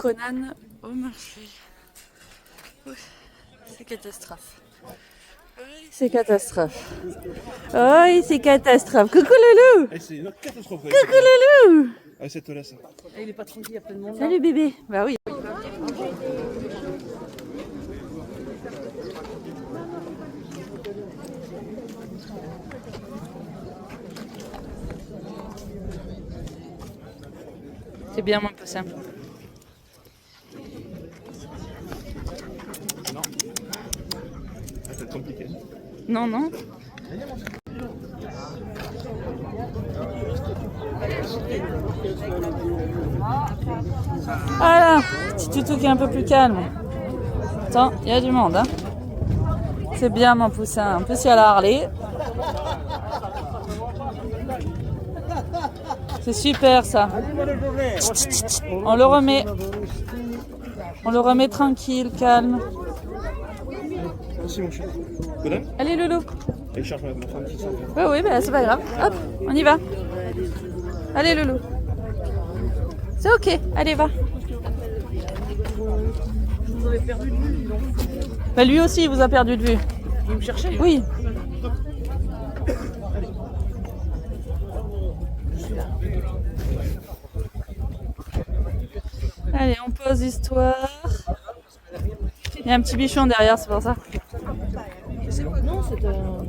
Conan au marché. C'est catastrophe. Oui, c'est catastrophe. Oui, c'est catastrophe. Coucou Loulou. C'est une catastrophe. Coucou Loulou. Ah, cette là, ça. Il est pas tranquille, il y a plein de monde. Salut bébé. Bah oui. C'est bien mon poussin. Non. Ah, c'est compliqué. Non, non. Voilà, petit toutou qui est un peu plus calme. Attends, il y a du monde. Hein. C'est bien mon poussin. En plus, il y a la Harley. C'est super ça. On le remet. On le remet tranquille, calme. Merci mon chat. Conan. Allez Loulou. Elle cherche ma femme qui s'en Oui, oui, bah, c'est pas grave. Hop, on y va. Allez Loulou. C'est ok, allez va. Vous avez perdu de vue, non? Bah, lui aussi, il vous a perdu de vue. Vous me cherchez? Oui. Allez, on pose histoire. Il y a un petit bichon derrière, c'est pour ça. Non, c'est un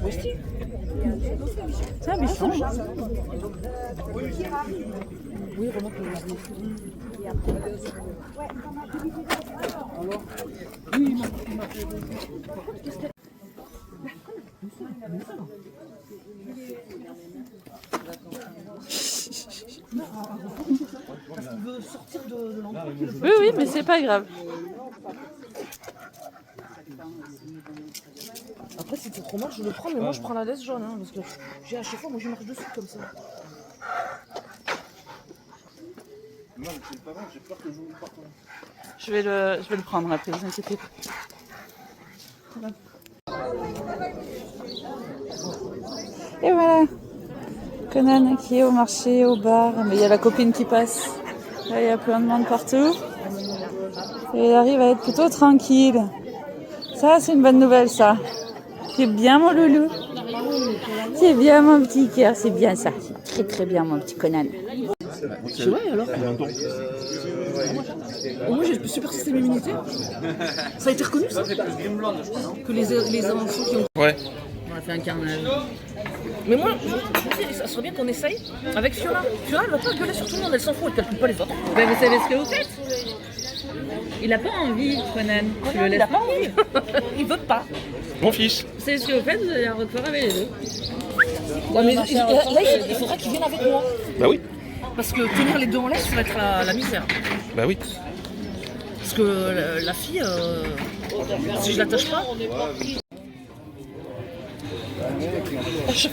Westie. C'est un bichon. Oui, remarque le Westie. Parce qu'il veut sortir de l'endroit. Oui, oui, mais c'est pas grave. Après, si c'est trop moche, je le prends, mais moi je prends la laisse jaune, hein, parce que à chaque fois, moi je marche dessus comme ça. Non, c'est pas bon, j'ai peur que je vous parte. Je vais le prendre après, vous inquiétez pas. Et voilà. Conan qui est au marché, au bar. Mais il y a la copine qui passe. Là, il y a plein de monde partout. Et il arrive à être plutôt tranquille. Ça, c'est une bonne nouvelle, ça. C'est bien, mon loulou. C'est bien, mon petit cœur. C'est bien, ça. C'est très, très bien, mon petit Conan. C'est vrai alors? Moi j'ai le super système immunitaire. Ça a été reconnu ça? Que les enfants qui ont. Ouais. On a fait un carnage. Mais moi, je me dis, ça serait bien qu'on essaye avec Fiona. Fiona, elle va pas gueuler sur tout le monde, elle s'en fout, elle calcule pas les autres. Ben, vous savez ce que vous faites? Il a pas envie, Conan. Tu le Il laisses a pas envie. Il veut pas. Mon fils. Vous savez ce que vous faites? Vous allez à Roquefort avec les deux. Ouais, mais là, il faudra qu'il vienne avec moi. Bah oui. Parce que tenir les deux en laisse, ça va être la misère. Bah oui. Parce que la fille, si je l'attache pas.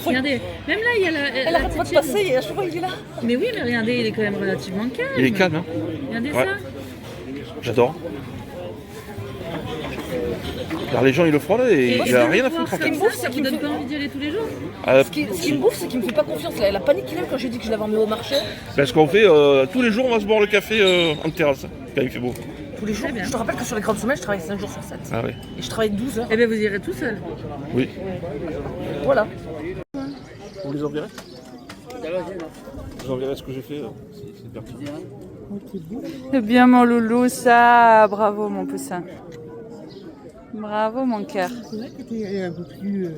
Regardez, même là, il y a Elle arrête pas de passer et à chaque fois il est là. Mais oui, mais regardez, il est quand même relativement calme. Il est calme, hein. Regardez Ouais. ça. J'adore. Alors les gens ils le frôlent et il a rien à foutre en fait. Comme ça, ça vous donne pas envie d'y aller tous les jours? Ce qui me bouffe, c'est qu'il me fait pas confiance. La panique qu'il a quand j'ai dit que je l'avais emmené au marché. Parce qu'on fait tous les jours on va se boire le café en terrasse quand il fait beau. Tous les jours. Très bien. Je te rappelle que sur les grandes semaines, je travaille 5 jours sur 7. Ah ouais. Et je travaille 12 heures. Eh bien, vous irez tout seul. Oui. Voilà. Vous les enverrez? Je vous enverrai ce que j'ai fait. C'est pertinent. C'est bien, mon loulou, ça. Bravo, mon poussin. Bravo, mon cœur. C'est vrai que t'es un peu plus